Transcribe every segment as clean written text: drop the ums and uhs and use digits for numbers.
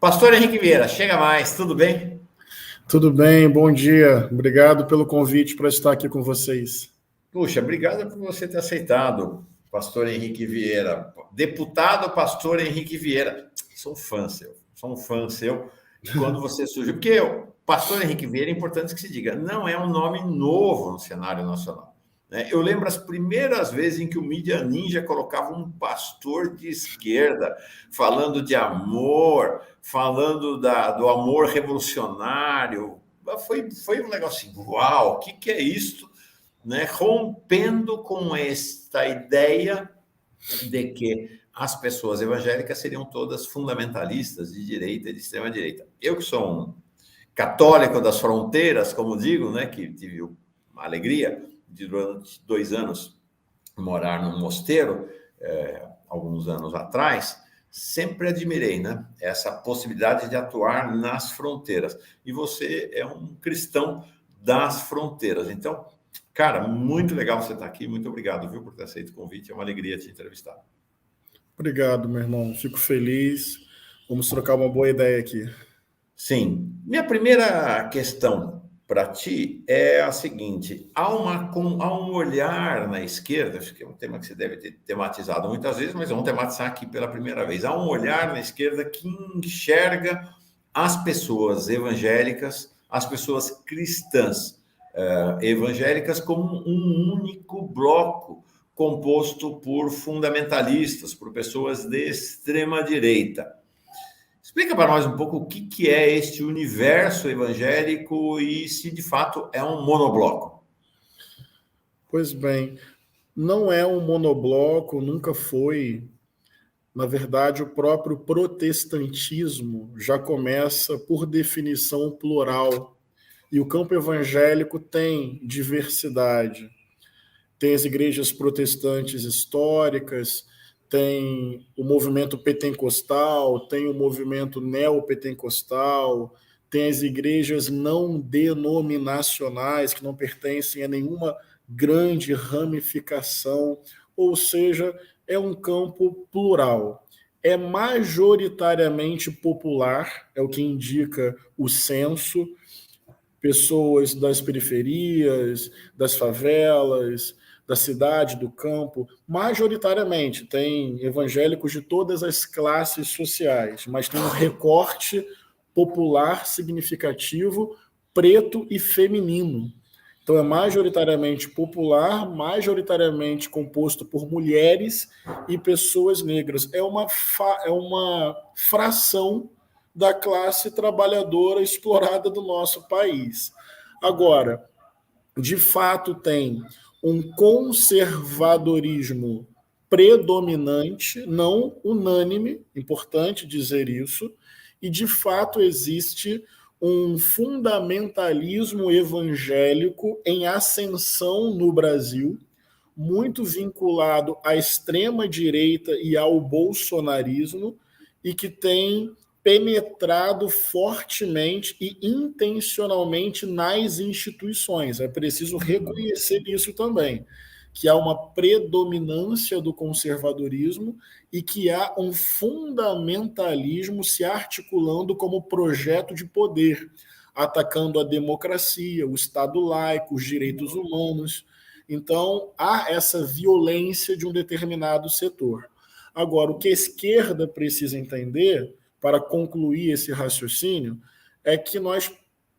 Pastor Henrique Vieira, chega mais, tudo bem? Tudo bem, bom dia. Obrigado pelo convite para estar aqui com vocês. Puxa, obrigado por você ter aceitado, Pastor Henrique Vieira. Deputado Pastor Henrique Vieira. Sou um fã seu. E quando você surgiu, porque o Pastor Henrique Vieira, é importante que se diga, não é um nome novo no cenário nacional. Né? Eu lembro as primeiras vezes em que o Mídia Ninja colocava um pastor de esquerda falando de amor, falando do amor revolucionário. Foi um negócio assim, uau, o que é isso? Né? Rompendo com esta ideia de que as pessoas evangélicas seriam todas fundamentalistas de direita e de extrema direita. Eu que sou um católico das fronteiras, como digo, né, que tive uma alegria de durante 2 anos morar num mosteiro, alguns anos atrás, sempre admirei, né, essa possibilidade de atuar nas fronteiras. E você é um cristão das fronteiras. Então, cara, muito legal você estar aqui. Muito obrigado, viu, por ter aceito o convite. É uma alegria te entrevistar. Obrigado, meu irmão. Fico feliz. Vamos trocar uma boa ideia aqui. Sim. Minha primeira questão para ti é a seguinte: há um olhar na esquerda, acho que é um tema que você deve ter tematizado muitas vezes, mas vamos tematizar aqui pela primeira vez. Há um olhar na esquerda que enxerga as pessoas evangélicas, as pessoas cristãs evangélicas como um único bloco composto por fundamentalistas, por pessoas de extrema direita. Explica para nós um pouco o que é este universo evangélico e se de fato é um monobloco. Pois bem, não é um monobloco, nunca foi. Na verdade, o próprio protestantismo já começa, por definição, plural. E o campo evangélico tem diversidade. Tem as igrejas protestantes históricas, tem o movimento pentecostal, tem o movimento neopentecostal, tem as igrejas não denominacionais, que não pertencem a nenhuma grande ramificação, ou seja, é um campo plural. É majoritariamente popular, é o que indica o censo, pessoas das periferias, das favelas, da cidade, do campo, majoritariamente tem evangélicos de todas as classes sociais, mas tem um recorte popular significativo, preto e feminino. Então é majoritariamente popular, majoritariamente composto por mulheres e pessoas negras. É uma fração da classe trabalhadora explorada do nosso país. Agora, de fato, tem um conservadorismo predominante, não unânime, importante dizer isso, e de fato existe um fundamentalismo evangélico em ascensão no Brasil, muito vinculado à extrema-direita e ao bolsonarismo, e que tem penetrado fortemente e intencionalmente nas instituições. É preciso reconhecer isso também, que há uma predominância do conservadorismo e que há um fundamentalismo se articulando como projeto de poder, atacando a democracia, o Estado laico, os direitos humanos. Então, há essa violência de um determinado setor. Agora, o que a esquerda precisa entender, para concluir esse raciocínio, é que nós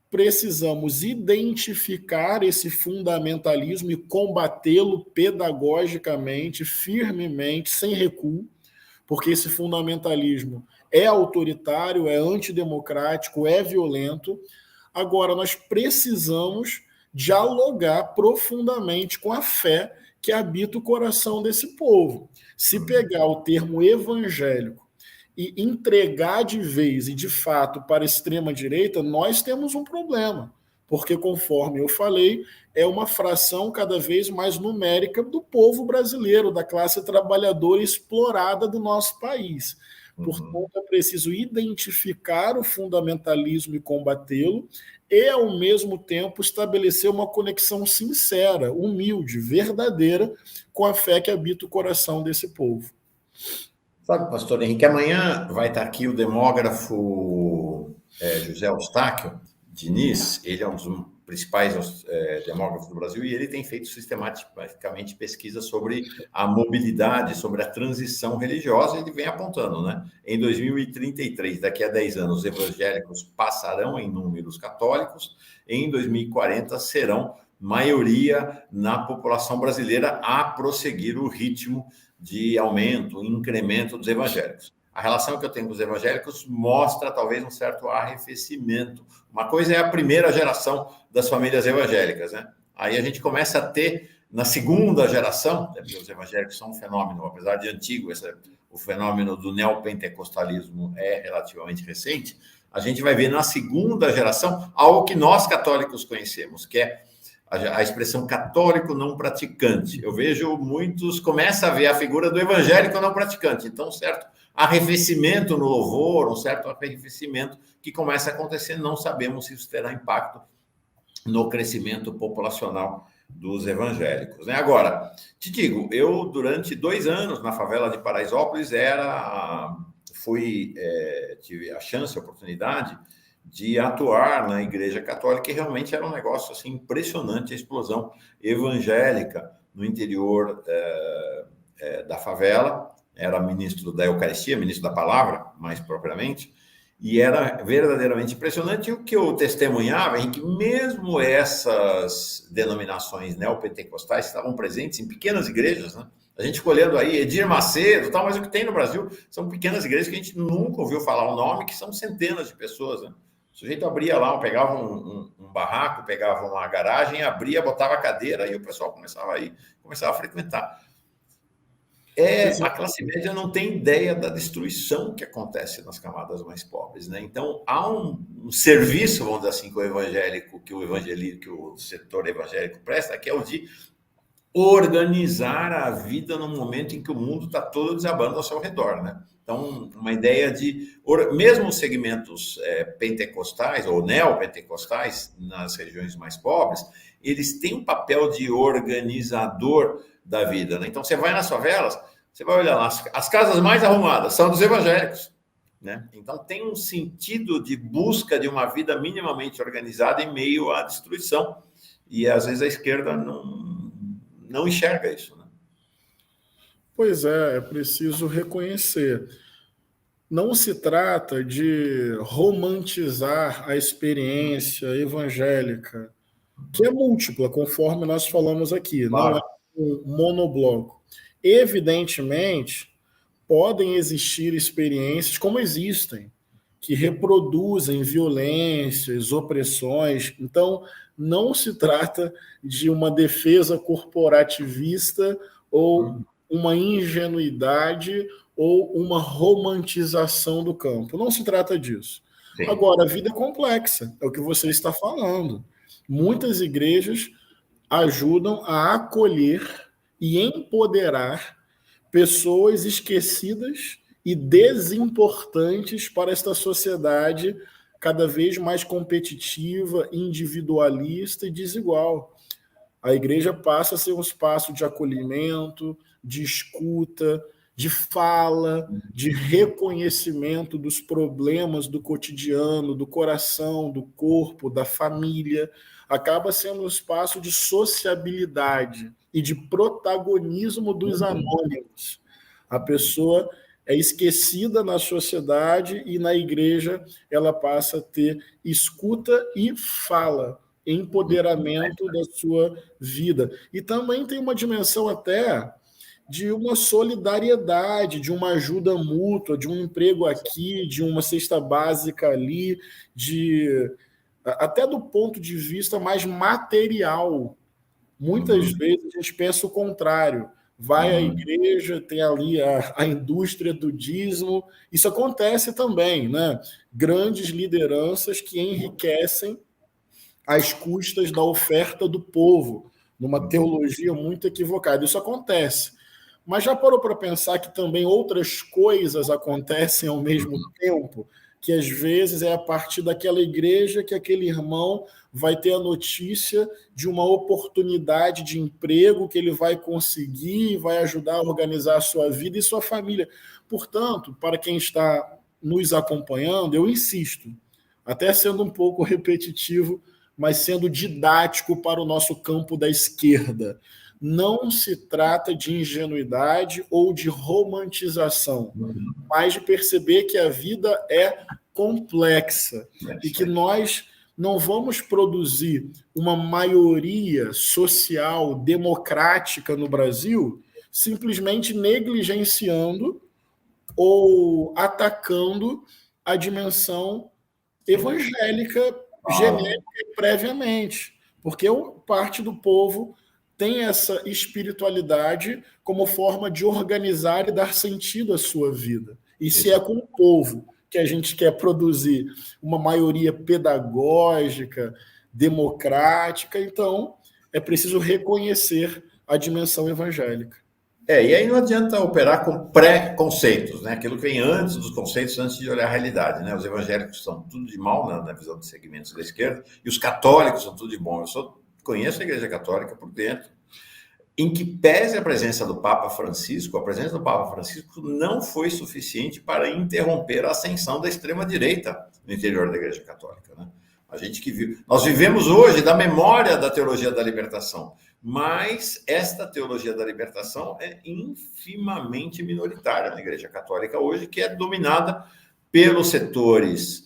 precisamos identificar esse fundamentalismo e combatê-lo pedagogicamente, firmemente, sem recuo, porque esse fundamentalismo é autoritário, é antidemocrático, é violento. Agora, nós precisamos dialogar profundamente com a fé que habita o coração desse povo. Se pegar o termo evangélico e entregar de vez e de fato para a extrema-direita, nós temos um problema, porque, conforme eu falei, é uma fração cada vez mais numérica do povo brasileiro, da classe trabalhadora explorada do nosso país. Portanto, é preciso identificar o fundamentalismo e combatê-lo, e, ao mesmo tempo, estabelecer uma conexão sincera, humilde, verdadeira, com a fé que habita o coração desse povo. Sabe, pastor Henrique, amanhã vai estar aqui o demógrafo José Eustáquio Diniz. Ele é um dos principais demógrafos do Brasil e ele tem feito sistematicamente pesquisa sobre a mobilidade, sobre a transição religiosa. Ele vem apontando, né? Em 2033, daqui a 10 anos, os evangélicos passarão em números católicos. Em 2040, serão maioria na população brasileira a prosseguir o ritmo de aumento, incremento dos evangélicos. A relação que eu tenho com os evangélicos mostra talvez um certo arrefecimento. Uma coisa é a primeira geração das famílias evangélicas, né? Aí a gente começa a ter, na segunda geração, porque os evangélicos são um fenômeno, apesar de antigo, o fenômeno do neopentecostalismo é relativamente recente, a gente vai ver na segunda geração algo que nós católicos conhecemos, que é a expressão católico não praticante. Eu vejo muitos, começa a ver a figura do evangélico não praticante. Então, um certo arrefecimento no louvor, um certo arrefecimento que começa a acontecer, não sabemos se isso terá impacto no crescimento populacional dos evangélicos, né? Agora, te digo, eu durante 2 anos na favela de Paraisópolis tive a chance, a oportunidade de atuar na Igreja Católica, e realmente era um negócio assim, impressionante, a explosão evangélica no interior da favela. Era ministro da Eucaristia, ministro da Palavra, mais propriamente, e era verdadeiramente impressionante. E o que eu testemunhava é que mesmo essas denominações neopentecostais estavam presentes em pequenas igrejas, né? A gente escolhendo aí Edir Macedo, tal, mas o que tem no Brasil são pequenas igrejas que a gente nunca ouviu falar o nome, que são centenas de pessoas, né? O sujeito abria lá, pegava um barraco, pegava uma garagem, abria, botava a cadeira e o pessoal começava a frequentar. A classe média não tem ideia da destruição que acontece nas camadas mais pobres, né? Então, há um serviço, vamos dizer assim, que o setor evangélico presta, que é o de organizar a vida no momento em que o mundo está todo desabando ao seu redor, né? Então, uma ideia de... Mesmo os segmentos pentecostais ou neopentecostais nas regiões mais pobres, eles têm um papel de organizador da vida, né? Então, você vai nas favelas, você vai olhar lá, as casas mais arrumadas são dos evangélicos, né? Então, tem um sentido de busca de uma vida minimamente organizada em meio à destruição. E, às vezes, a esquerda não enxerga isso, né? Pois é preciso reconhecer. Não se trata de romantizar a experiência evangélica, que é múltipla, conforme nós falamos aqui, claro. Não é um monobloco. Evidentemente, podem existir experiências, como existem, que reproduzem violências, opressões. Então, não se trata de uma defesa corporativista ou uma ingenuidade ou uma romantização do campo. Não se trata disso. Sim. Agora, a vida é complexa, é o que você está falando. Muitas igrejas ajudam a acolher e empoderar pessoas esquecidas e desimportantes para esta sociedade cada vez mais competitiva, individualista e desigual. A igreja passa a ser um espaço de acolhimento, de escuta, de fala, de reconhecimento dos problemas do cotidiano, do coração, do corpo, da família. Acaba sendo um espaço de sociabilidade e de protagonismo dos anônimos. A pessoa é esquecida na sociedade e na igreja ela passa a ter escuta e fala, empoderamento da sua vida. E também tem uma dimensão até de uma solidariedade, de uma ajuda mútua, de um emprego aqui, de uma cesta básica ali, até do ponto de vista mais material. Muitas vezes a gente pensa o contrário. Vai à igreja, tem ali a indústria do dízimo. Isso acontece também, né? Grandes lideranças que enriquecem às custas da oferta do povo, numa teologia muito equivocada. Isso acontece. Mas já parou para pensar que também outras coisas acontecem ao mesmo tempo, que às vezes é a partir daquela igreja que aquele irmão vai ter a notícia de uma oportunidade de emprego que ele vai conseguir, vai ajudar a organizar a sua vida e sua família. Portanto, para quem está nos acompanhando, eu insisto, até sendo um pouco repetitivo, mas sendo didático para o nosso campo da esquerda. Não se trata de ingenuidade ou de romantização, mas de perceber que a vida é complexa e que nós não vamos produzir uma maioria social democrática no Brasil simplesmente negligenciando ou atacando a dimensão evangélica genérica e previamente, porque parte do povo tem essa espiritualidade como forma de organizar e dar sentido à sua vida. E se é com o povo que a gente quer produzir uma maioria pedagógica, democrática, então é preciso reconhecer a dimensão evangélica. E aí não adianta operar com pré-conceitos, né? Aquilo que vem antes dos conceitos, antes de olhar a realidade, né? Os evangélicos são tudo de mal na visão de segmentos da esquerda, e os católicos são tudo de bom. Eu conheço a Igreja Católica por dentro, em que pese a presença do Papa Francisco, a presença do Papa Francisco não foi suficiente para interromper a ascensão da extrema-direita no interior da Igreja Católica, né? A gente que viu. Nós vivemos hoje da memória da teologia da libertação, mas esta teologia da libertação é infimamente minoritária na Igreja Católica hoje, que é dominada pelos setores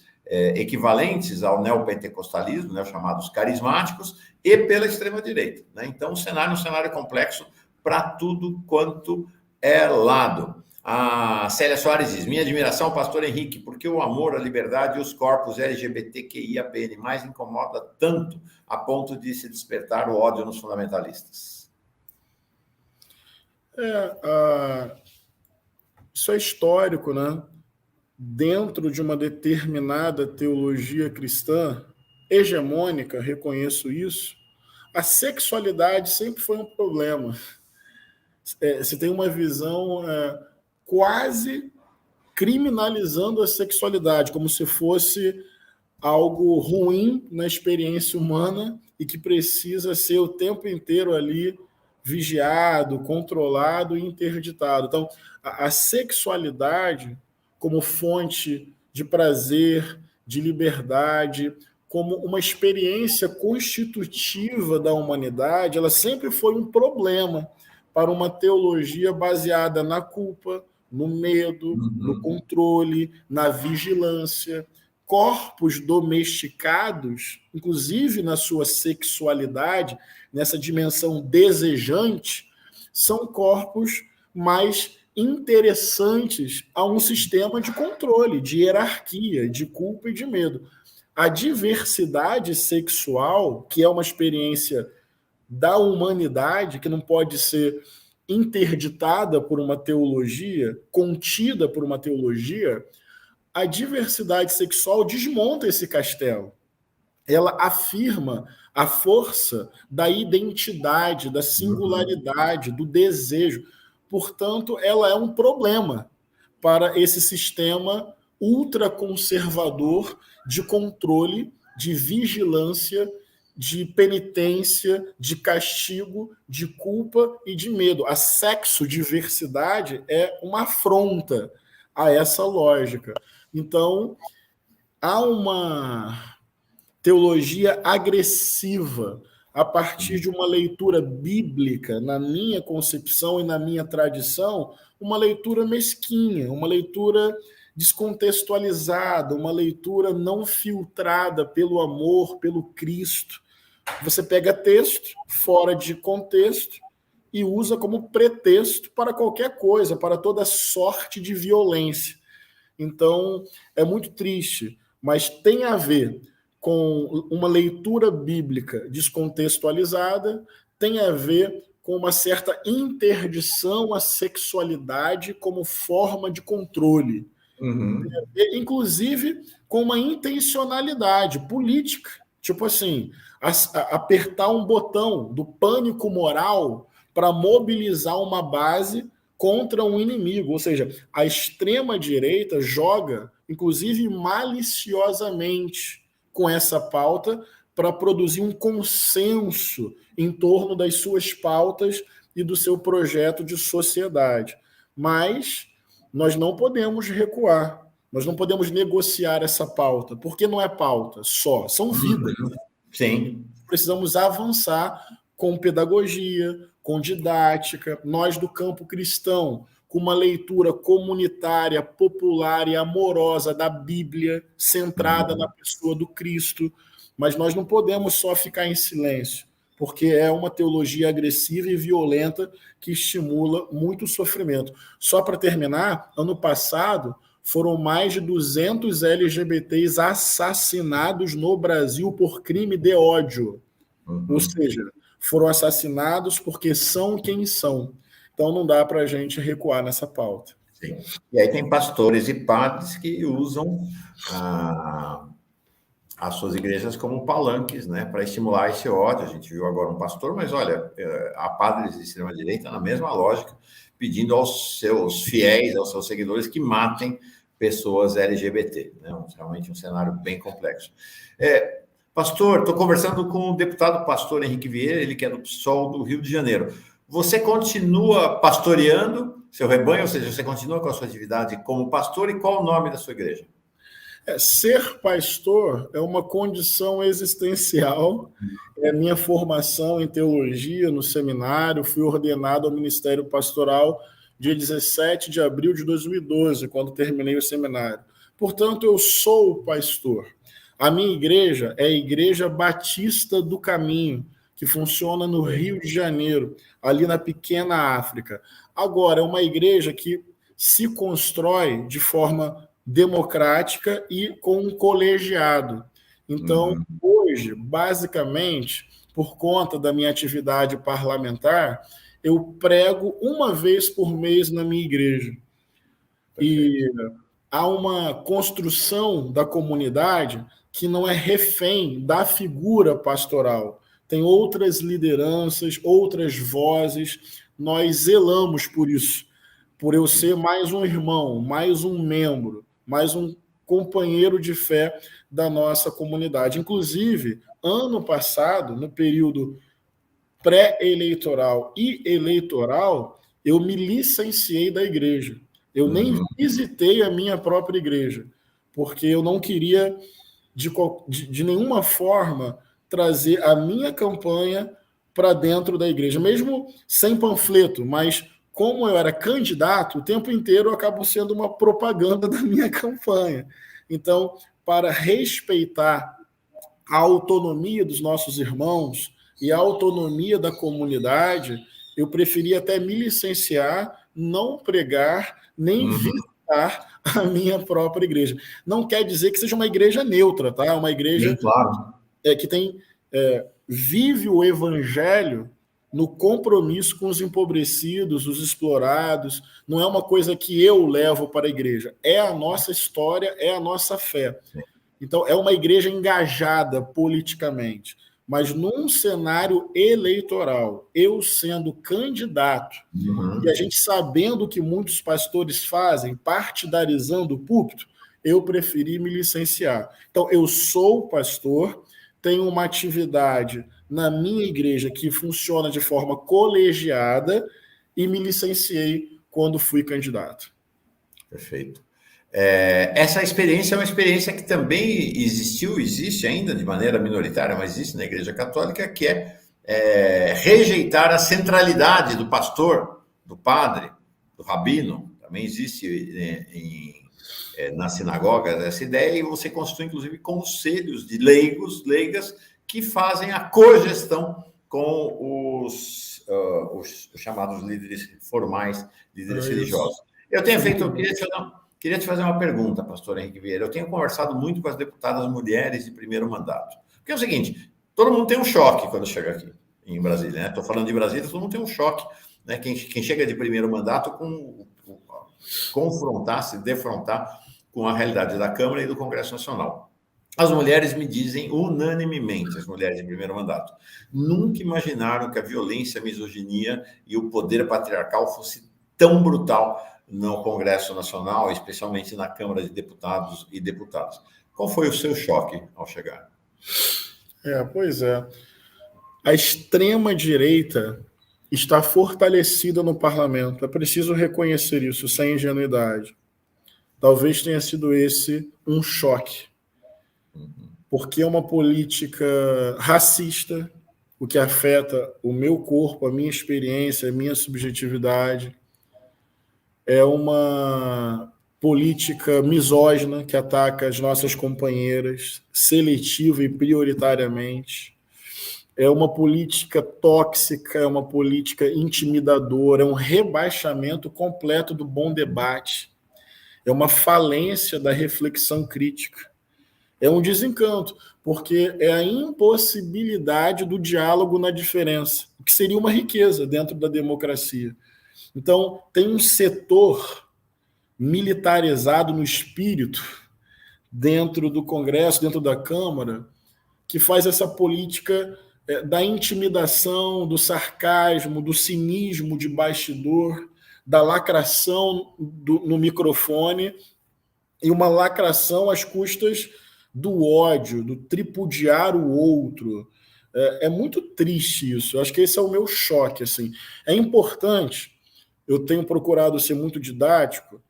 equivalentes ao neopentecostalismo, né, chamados carismáticos, e pela extrema-direita, né? Então, o cenário é um cenário complexo para tudo quanto é lado. A Célia Soares diz: minha admiração ao pastor Henrique, porque o amor, a liberdade e os corpos LGBTQIAPN+ incomoda tanto a ponto de se despertar o ódio nos fundamentalistas. Isso é histórico, né? Dentro de uma determinada teologia cristã hegemônica, reconheço isso, a sexualidade sempre foi um problema. Você tem uma visão quase criminalizando a sexualidade, como se fosse algo ruim na experiência humana e que precisa ser o tempo inteiro ali vigiado, controlado e interditado. Então, a sexualidade como fonte de prazer, de liberdade, como uma experiência constitutiva da humanidade, ela sempre foi um problema para uma teologia baseada na culpa, no medo, no controle, na vigilância. Corpos domesticados, inclusive na sua sexualidade, nessa dimensão desejante, são corpos mais interessantes a um sistema de controle, de hierarquia, de culpa e de medo. A diversidade sexual, que é uma experiência da humanidade, que não pode ser interditada por uma teologia, contida por uma teologia, a diversidade sexual desmonta esse castelo. Ela afirma a força da identidade, da singularidade, do desejo. Portanto, ela é um problema para esse sistema ultraconservador de controle, de vigilância, de penitência, de castigo, de culpa e de medo. A sexo-diversidade é uma afronta a essa lógica. Então, há uma teologia agressiva a partir de uma leitura bíblica, na minha concepção e na minha tradição, uma leitura mesquinha, uma leitura descontextualizada, uma leitura não filtrada pelo amor, pelo Cristo. Você pega texto fora de contexto e usa como pretexto para qualquer coisa, para toda sorte de violência. Então, é muito triste, mas tem a ver com uma leitura bíblica descontextualizada, tem a ver com uma certa interdição à sexualidade como forma de controle. Inclusive com uma intencionalidade política, tipo assim, apertar um botão do pânico moral para mobilizar uma base contra um inimigo. Ou seja, a extrema-direita joga inclusive maliciosamente, com essa pauta para produzir um consenso em torno das suas pautas e do seu projeto de sociedade. Mas nós não podemos recuar, nós não podemos negociar essa pauta, porque não é pauta só, são vidas. Sim. Precisamos avançar com pedagogia, com didática, nós do campo cristão, com uma leitura comunitária, popular e amorosa da Bíblia, centrada na pessoa do Cristo, mas nós não podemos só ficar em silêncio, porque é uma teologia agressiva e violenta que estimula muito sofrimento. Só para terminar, ano passado foram mais de 200 LGBTs assassinados no Brasil por crime de ódio. Ou seja, foram assassinados porque são quem são. Então não dá para a gente recuar nessa pauta. Sim. E aí tem pastores e padres que usam as suas igrejas como palanques, né, para estimular esse ódio. A gente viu agora um pastor, mas olha, há padres de extrema-direita na mesma lógica, pedindo aos seus fiéis, aos seus seguidores, que matem pessoas LGBT. Né? Realmente um cenário bem complexo. Pastor, estou conversando com o deputado pastor Henrique Vieira, ele que é do PSOL do Rio de Janeiro. Você continua pastoreando seu rebanho, ou seja, você continua com a sua atividade como pastor, e qual o nome da sua igreja? Ser pastor é uma condição existencial. É minha formação em teologia no seminário, fui ordenado ao ministério pastoral dia 17 de abril de 2012, quando terminei o seminário. Portanto, eu sou pastor. A minha igreja é a Igreja Batista do Caminho, que funciona no Rio de Janeiro, ali na pequena África. Agora, é uma igreja que se constrói de forma democrática e com um colegiado. Então, hoje, basicamente, por conta da minha atividade parlamentar, eu prego uma vez por mês na minha igreja. E há uma construção da comunidade que não é refém da figura pastoral. Tem outras lideranças, outras vozes, nós zelamos por isso, por eu ser mais um irmão, mais um membro, mais um companheiro de fé da nossa comunidade. Inclusive, ano passado, no período pré-eleitoral e eleitoral, eu me licenciei da igreja. Eu nem visitei a minha própria igreja, porque eu não queria, de nenhuma forma, trazer a minha campanha para dentro da igreja, mesmo sem panfleto, mas como eu era candidato, o tempo inteiro eu acabo sendo uma propaganda da minha campanha. Então, para respeitar a autonomia dos nossos irmãos e a autonomia da comunidade, eu preferi até me licenciar, não pregar, nem visitar a minha própria igreja. Não quer dizer que seja uma igreja neutra, tá? Uma igreja que vive o evangelho no compromisso com os empobrecidos, os explorados. Não é uma coisa que eu levo para a igreja. É a nossa história, é a nossa fé. Então, é uma igreja engajada politicamente. Mas num cenário eleitoral, eu sendo candidato, e a gente sabendo o que muitos pastores fazem, partidarizando o púlpito, eu preferi me licenciar. Então, eu sou pastor, tenho uma atividade na minha igreja que funciona de forma colegiada e me licenciei quando fui candidato. Perfeito. Essa experiência é uma experiência que também existe ainda de maneira minoritária, mas existe na Igreja Católica, que é rejeitar a centralidade do pastor, do padre, do rabino. Também existe nas sinagogas essa ideia, e você constitui, inclusive, conselhos de leigas, que fazem a cogestão com os chamados líderes formais, líderes religiosos. Eu tenho feito... Queria te fazer uma pergunta, pastor Henrique Vieira. Eu tenho conversado muito com as deputadas mulheres de primeiro mandato. Porque é o seguinte, todo mundo tem um choque quando chega aqui em Brasília, né? Estou falando de Brasília, todo mundo tem um choque, né? Quem chega de primeiro mandato se defrontar com a realidade da Câmara e do Congresso Nacional. As mulheres me dizem unanimemente, as mulheres de primeiro mandato, nunca imaginaram que a violência, a misoginia e o poder patriarcal fosse tão brutal no Congresso Nacional, especialmente na Câmara de Deputados e Deputadas. Qual foi o seu choque ao chegar? Pois é. A extrema-direita está fortalecida no parlamento. É preciso reconhecer isso, sem ingenuidade. Talvez tenha sido esse um choque. Porque é uma política racista, o que afeta o meu corpo, a minha experiência, a minha subjetividade. É uma política misógina que ataca as nossas companheiras, seletiva e prioritariamente. É uma política tóxica, é uma política intimidadora, é um rebaixamento completo do bom debate, é uma falência da reflexão crítica, é um desencanto, porque é a impossibilidade do diálogo na diferença, o que seria uma riqueza dentro da democracia. Então, tem um setor militarizado no espírito dentro do Congresso, dentro da Câmara, que faz essa política da intimidação, do sarcasmo, do cinismo de bastidor, da lacração no microfone e uma lacração às custas do ódio, do tripudiar o outro. É muito triste isso. Eu acho que esse é o meu choque. Assim. É importante, eu tenho procurado ser muito didático,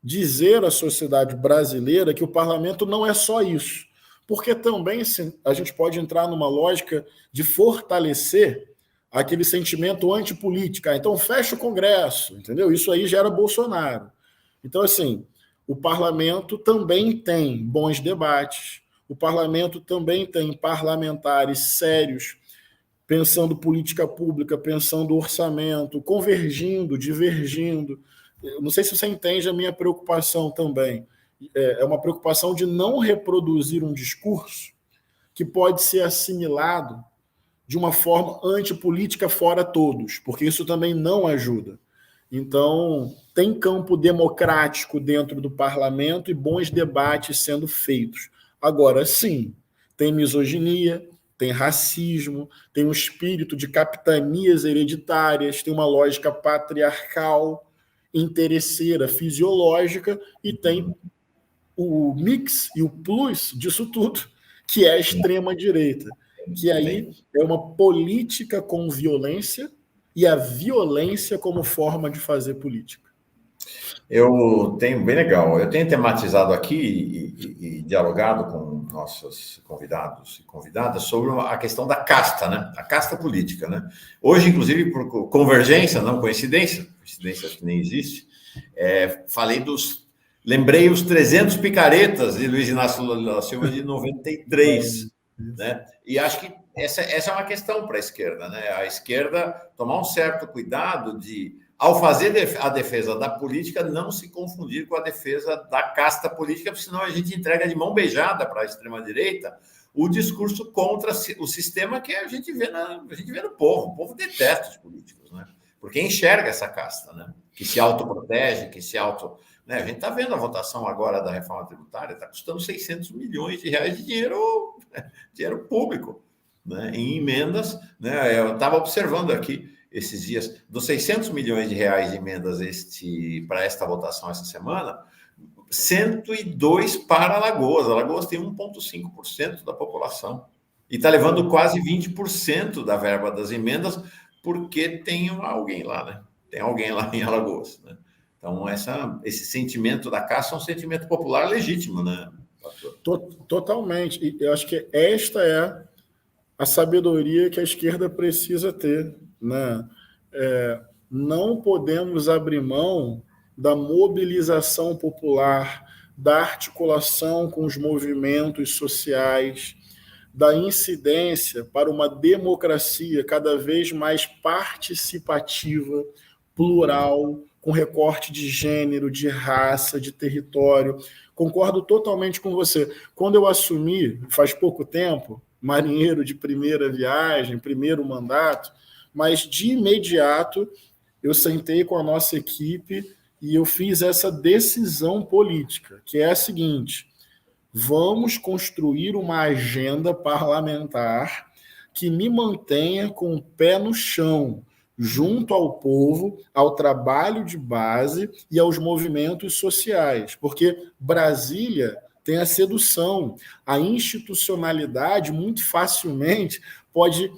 dizer à sociedade brasileira que o parlamento não é só isso. Porque também a gente pode entrar numa lógica de fortalecer aquele sentimento antipolítica. Então, fecha o Congresso, entendeu? Isso aí gera Bolsonaro. Então, assim, o parlamento também tem bons debates, o parlamento também tem parlamentares sérios, pensando política pública, pensando orçamento, convergindo, divergindo. Eu não sei se você entende a minha preocupação também. É uma preocupação de não reproduzir um discurso que pode ser assimilado de uma forma antipolítica fora todos, porque isso também não ajuda. Então, tem campo democrático dentro do parlamento e bons debates sendo feitos. Agora, sim, tem misoginia, tem racismo, tem um espírito de capitanias hereditárias, tem uma lógica patriarcal, interesseira, fisiológica, e tem o mix e o plus disso tudo, que é a extrema-direita, que aí é uma política com violência e a violência como forma de fazer política. Eu tenho, bem legal, eu tenho tematizado aqui e dialogado com nossos convidados e convidadas sobre a questão da casta, né? A casta política, né? Hoje, inclusive, por convergência, não coincidência acho que nem existe, lembrei os 300 picaretas de Luiz Inácio Lula da Silva de 93, né? E acho que essa é uma questão para a esquerda, né? A esquerda tomar um certo cuidado de, ao fazer a defesa da política, não se confundir com a defesa da casta política, porque senão a gente entrega de mão beijada para a extrema-direita o discurso contra o sistema que a gente vê no povo. O povo detesta os políticos, né? Porque enxerga essa casta, né? Que se autoprotege, que se auto... Né? A gente está vendo a votação agora da reforma tributária, está custando 600 milhões de reais de dinheiro público, né? Em emendas, né? Eu estava observando aqui esses dias, dos 600 milhões de reais de emendas para esta votação essa semana, 102 para Alagoas. Alagoas tem 1,5% da população e está levando quase 20% da verba das emendas, porque tem alguém lá, né? Tem alguém lá em Alagoas, né? Então, esse sentimento da caça é um sentimento popular legítimo, né, pastor? Totalmente. E eu acho que esta é a sabedoria que a esquerda precisa ter, né? Não podemos abrir mão da mobilização popular, da articulação com os movimentos sociais, da incidência para uma democracia cada vez mais participativa, plural, com recorte de gênero, de raça, de território. Concordo totalmente com você. Quando eu assumi, faz pouco tempo, marinheiro de primeira viagem, primeiro mandato, mas de imediato eu sentei com a nossa equipe e eu fiz essa decisão política, que é a seguinte: vamos construir uma agenda parlamentar que me mantenha com o pé no chão, junto ao povo, ao trabalho de base e aos movimentos sociais, porque Brasília tem a sedução, a institucionalidade muito facilmente pode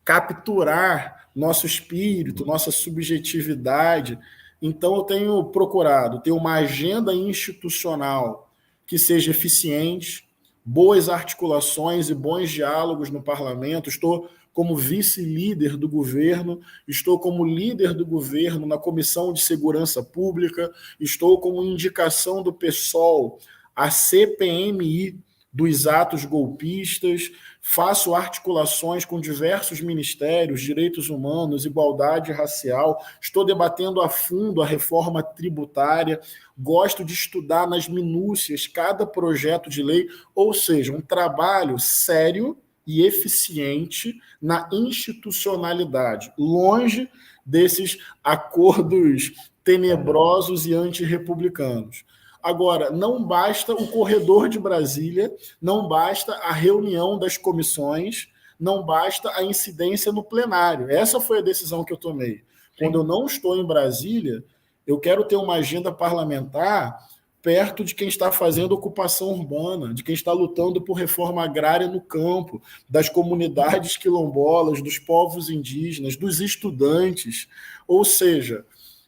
capturar nosso espírito, nossa subjetividade. Então, eu tenho procurado ter uma agenda institucional que seja eficiente, boas articulações e bons diálogos no parlamento. Estou como vice-líder do governo, estou como líder do governo na Comissão de Segurança Pública, estou como indicação do PSOL à CPMI dos atos golpistas, faço articulações com diversos ministérios, direitos humanos, igualdade racial, estou debatendo a fundo a reforma tributária, gosto de estudar nas minúcias cada projeto de lei, ou seja, um trabalho sério e eficiente na institucionalidade, longe desses acordos tenebrosos e antirrepublicanos. Agora, não basta o corredor de Brasília, não basta a reunião das comissões, não basta a incidência no plenário. Essa foi a decisão que eu tomei. Quando eu não estou em Brasília, eu quero ter uma agenda parlamentar perto de quem está fazendo ocupação urbana, de quem está lutando por reforma agrária no campo, das comunidades quilombolas, dos povos indígenas, dos estudantes. Ou seja,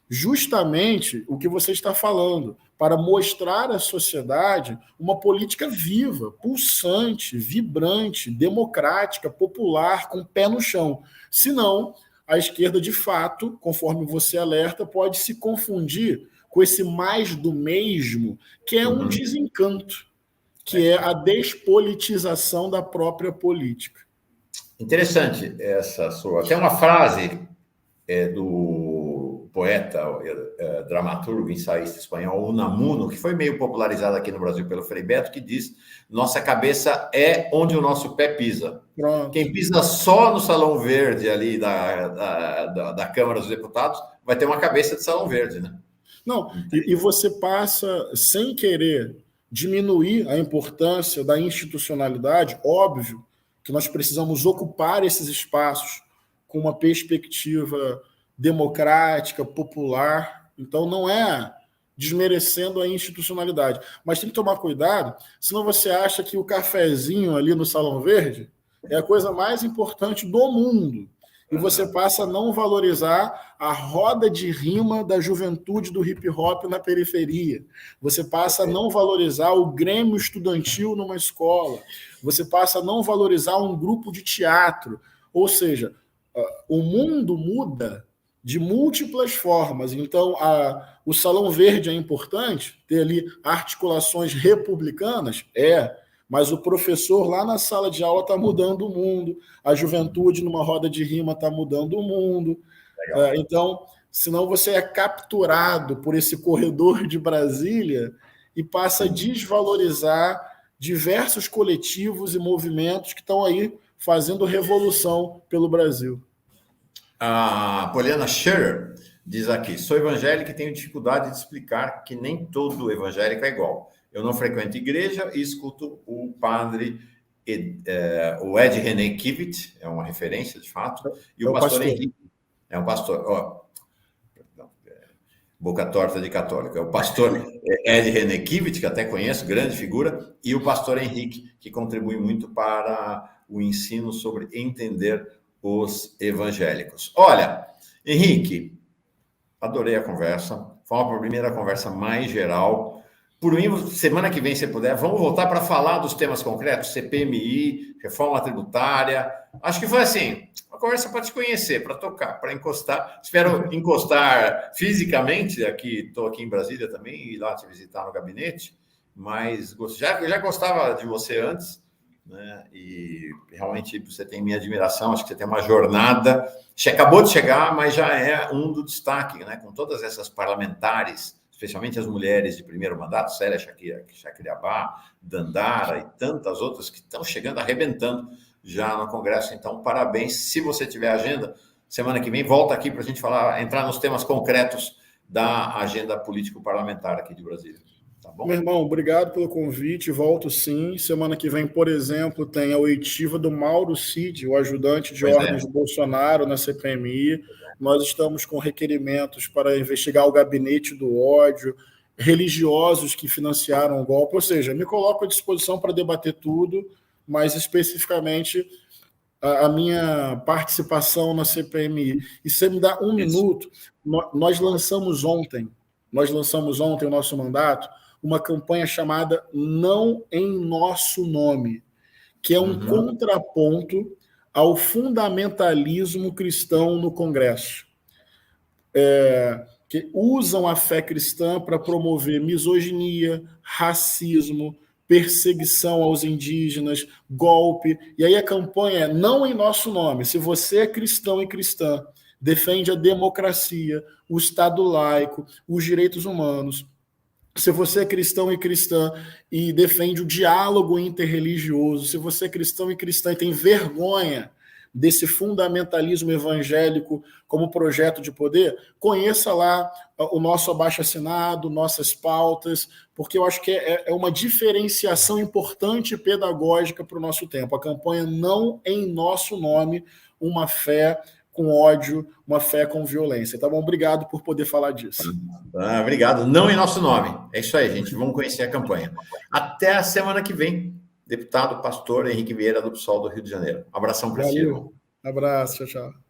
justamente o que você está falando, para mostrar à sociedade uma política viva, pulsante, vibrante, democrática, popular, com pé no chão. Senão, a esquerda, de fato, conforme você alerta, pode se confundir com esse mais do mesmo, que é um desencanto, que é a despolitização da própria política. Interessante essa sua... Tem uma frase do poeta, dramaturgo, ensaísta espanhol Unamuno, que foi meio popularizado aqui no Brasil pelo Frei Beto, que diz: nossa cabeça é onde o nosso pé pisa. Pronto. Quem pisa só no Salão Verde ali da Câmara dos Deputados vai ter uma cabeça de Salão Verde, né? Não, e você passa, sem querer diminuir a importância da institucionalidade, óbvio que nós precisamos ocupar esses espaços com uma perspectiva democrática, popular. Então, não é desmerecendo a institucionalidade. Mas tem que tomar cuidado, senão você acha que o cafezinho ali no Salão Verde é a coisa mais importante do mundo. E você passa a não valorizar a roda de rima da juventude do hip-hop na periferia. Você passa a não valorizar o grêmio estudantil numa escola. Você passa a não valorizar um grupo de teatro. Ou seja, o mundo muda de múltiplas formas. Então, o Salão Verde é importante, ter ali articulações republicanas? Mas o professor lá na sala de aula está mudando o mundo, a juventude numa roda de rima está mudando o mundo. Então, senão você é capturado por esse corredor de Brasília e passa a desvalorizar diversos coletivos e movimentos que estão aí fazendo revolução pelo Brasil. A Poliana Scherer diz aqui: sou evangélica e tenho dificuldade de explicar que nem todo evangélico é igual. Eu não frequento igreja e escuto o padre, o Ed René Kivitt, é uma referência, de fato, e o pastor Henrique. É um pastor, boca torta de católico. É o pastor Ed René Kivitt, que até conheço, grande figura, e o pastor Henrique, que contribui muito para o ensino sobre entender os evangélicos. Olha, Henrique, adorei a conversa. Foi uma primeira conversa mais geral. Por mim, semana que vem, se puder, vamos voltar para falar dos temas concretos, CPMI, reforma tributária. Acho que foi assim, uma conversa para te conhecer, para tocar, para encostar. Espero encostar fisicamente, estou aqui em Brasília também, e ir lá te visitar no gabinete, mas já gostava de você antes, né? E realmente você tem minha admiração, acho que você tem uma jornada, você acabou de chegar, mas já é um do destaque, né? Com todas essas parlamentares, especialmente as mulheres de primeiro mandato, Célia Chacriabá, Dandara e tantas outras que estão chegando, arrebentando já no Congresso. Então, parabéns. Se você tiver agenda, semana que vem, volta aqui para a gente entrar nos temas concretos da agenda político-parlamentar aqui de Brasília. Tá bom? Meu irmão, obrigado pelo convite, volto sim. Semana que vem, por exemplo, tem a oitiva do Mauro Cid, o ajudante de ordens de Bolsonaro na CPMI. nós estamos com requerimentos para investigar o gabinete do ódio, religiosos que financiaram o golpe, ou seja, me coloco à disposição para debater tudo, mas especificamente a minha participação na CPMI. E se me dá um minuto, nós lançamos ontem o nosso mandato, uma campanha chamada Não em Nosso Nome, que é um contraponto ao fundamentalismo cristão no Congresso, que usam a fé cristã para promover misoginia, racismo, perseguição aos indígenas, golpe. E aí a campanha é Não em Nosso Nome. Se você é cristão e cristã, defende a democracia, o Estado laico, os direitos humanos, se você é cristão e cristã e defende o diálogo interreligioso, se você é cristão e cristã e tem vergonha desse fundamentalismo evangélico como projeto de poder, conheça lá o nosso abaixo-assinado, nossas pautas, porque eu acho que é uma diferenciação importante e pedagógica para o nosso tempo. A campanha Não em Nosso Nome, uma fé com ódio, uma fé com violência. Tá bom? Obrigado por poder falar disso. Obrigado. Não em nosso nome. É isso aí, gente. Vamos conhecer a campanha. Até a semana que vem. Deputado, pastor Henrique Vieira, do PSOL do Rio de Janeiro. Abração para si, irmão. Abraço, tchau, tchau.